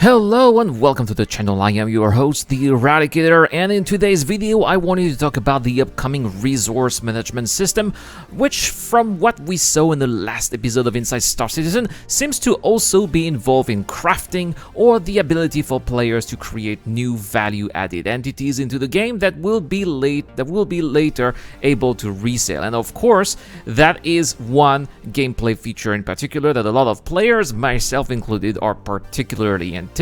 Hello and welcome to the channel. I am your host, the Eradicator, and in today's video I wanted to talk about the upcoming resource management system, which from what we saw in the last episode of Inside Star Citizen seems to also be involved in crafting or the ability for players to create new value-added entities into the game that will be later able to resell. And of course, that is one gameplay feature in particular that a lot of players, myself included, are particularly anticipating.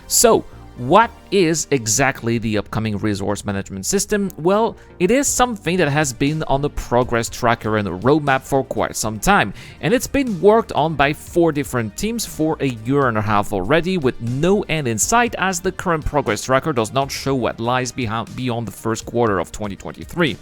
So, what is exactly the upcoming resource management system? Well, it is something that has been on the progress tracker and the roadmap for quite some time, and it's been worked on by 4 different teams for a year and a half already, with no end in sight, as the current progress tracker does not show what lies beyond the first quarter of 2023.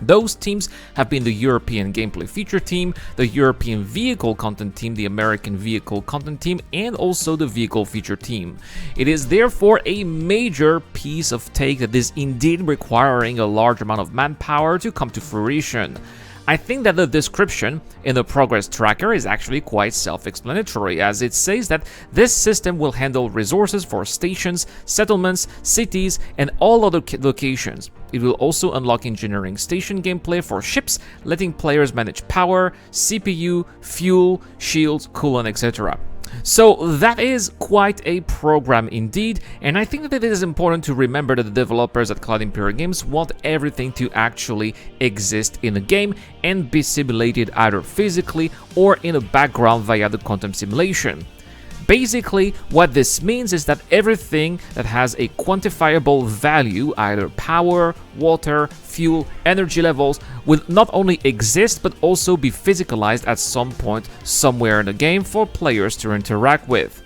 Those teams have been the European Gameplay Feature Team, the European Vehicle Content Team, the American Vehicle Content Team, and also the Vehicle Feature Team. It is therefore a major piece of take that is indeed requiring a large amount of manpower to come to fruition. I think that the description in the progress tracker is actually quite self-explanatory, as it says that this system will handle resources for stations, settlements, cities, and all other locations. It will also unlock engineering station gameplay for ships, letting players manage power, CPU, fuel, shields, coolant, etc. So that is quite a program indeed, and I think that it is important to remember that the developers at Cloud Imperial Games want everything to actually exist in the game and be simulated either physically or in the background via the quantum simulation. Basically, what this means is that everything that has a quantifiable value, either power, water, fuel, energy levels, will not only exist but also be physicalized at some point somewhere in the game for players to interact with.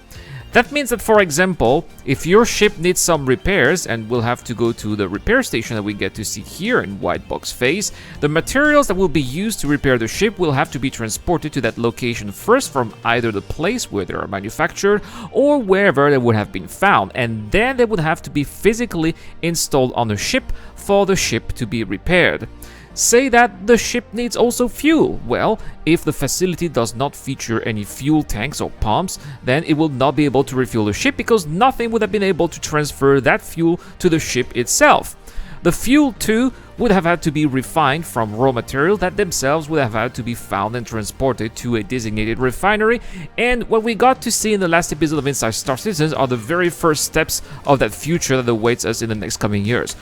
That means that, for example, if your ship needs some repairs and will have to go to the repair station that we get to see here in White Box Phase, the materials that will be used to repair the ship will have to be transported to that location first from either the place where they are manufactured or wherever they would have been found, and then they would have to be physically installed on the ship for the ship to be repaired. Say that the ship needs also fuel. Well, if the facility does not feature any fuel tanks or pumps, then it will not be able to refuel the ship because nothing would have been able to transfer that fuel to the ship itself. The fuel too would have had to be refined from raw materials that themselves would have had to be found and transported to a designated refinery, and what we got to see in the last episode of Inside Star Citizen are the very first steps of that future that awaits us in the next coming years.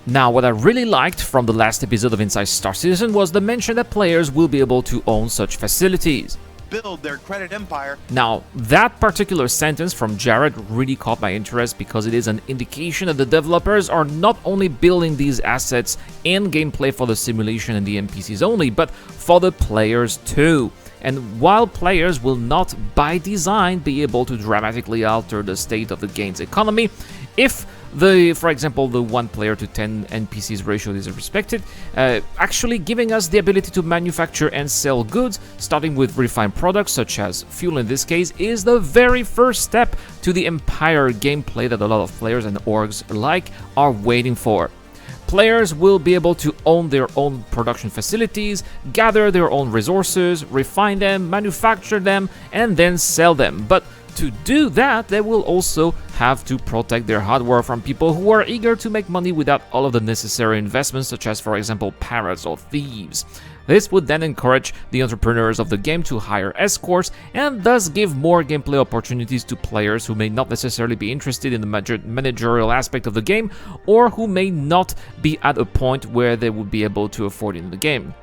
Now, what I really liked from the last episode of Inside Star Citizen was the mention that players will be able to own such facilities. Build their credit empire. Now, that particular sentence from Jared really caught my interest because it is an indication that the developers are not only building these assets and gameplay for the simulation and the NPCs only, but for the players too. And while players will not by design be able to dramatically alter the state of the game's economy, if for example, the 1 player to 10 NPCs ratio is respected, actually giving us the ability to manufacture and sell goods, starting with refined products such as fuel in this case, is the very first step to the Empire gameplay that a lot of players and orgs alike are waiting for. Players will be able to own their own production facilities, gather their own resources, refine them, manufacture them, and then sell them. But to do that, they will also have to protect their hardware from people who are eager to make money without all of the necessary investments, such as, for example, pirates or thieves. This would then encourage the entrepreneurs of the game to hire escorts and thus give more gameplay opportunities to players who may not necessarily be interested in the managerial aspect of the game or who may not be at a point where they would be able to afford it in the game.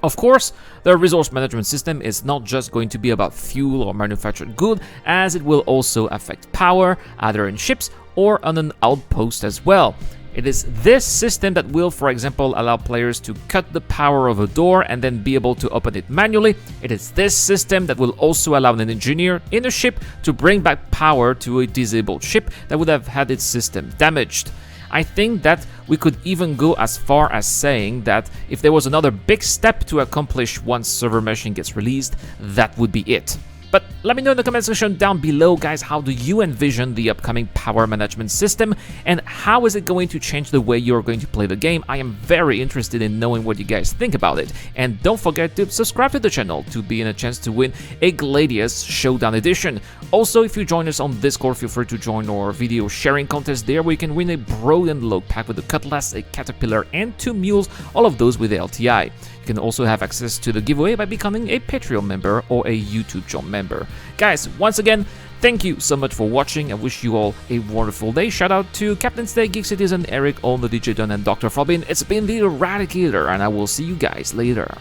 Of course, the resource management system is not just going to be about fuel or manufactured good, as it will also affect power, either in ships or on an outpost as well. It is this system that will, for example, allow players to cut the power of a door and then be able to open it manually. It is this system that will also allow an engineer in a ship to bring back power to a disabled ship that would have had its system damaged. I think that we could even go as far as saying that if there was another big step to accomplish once server meshing gets released, that would be it. But let me know in the comment section down below, guys, how do you envision the upcoming power management system, and how is it going to change the way you're going to play the game? I am very interested in knowing what you guys think about it. And don't forget to subscribe to the channel to be in a chance to win a Gladius Showdown Edition. Also, if you join us on Discord, feel free to join our video sharing contest there, where you can win a Brilliant Log pack with a Cutlass, a Caterpillar, and 2 Mules, all of those with LTI. You can also have access to the giveaway by becoming a Patreon member or a YouTube Jump member. Guys, once again, thank you so much for watching. I wish you all a wonderful day. Shout out to Captain Stay, Geek Citizen, Eric, All the DJ Don, and Dr. Fabin. It's been the Eradicator, and I will see you guys later.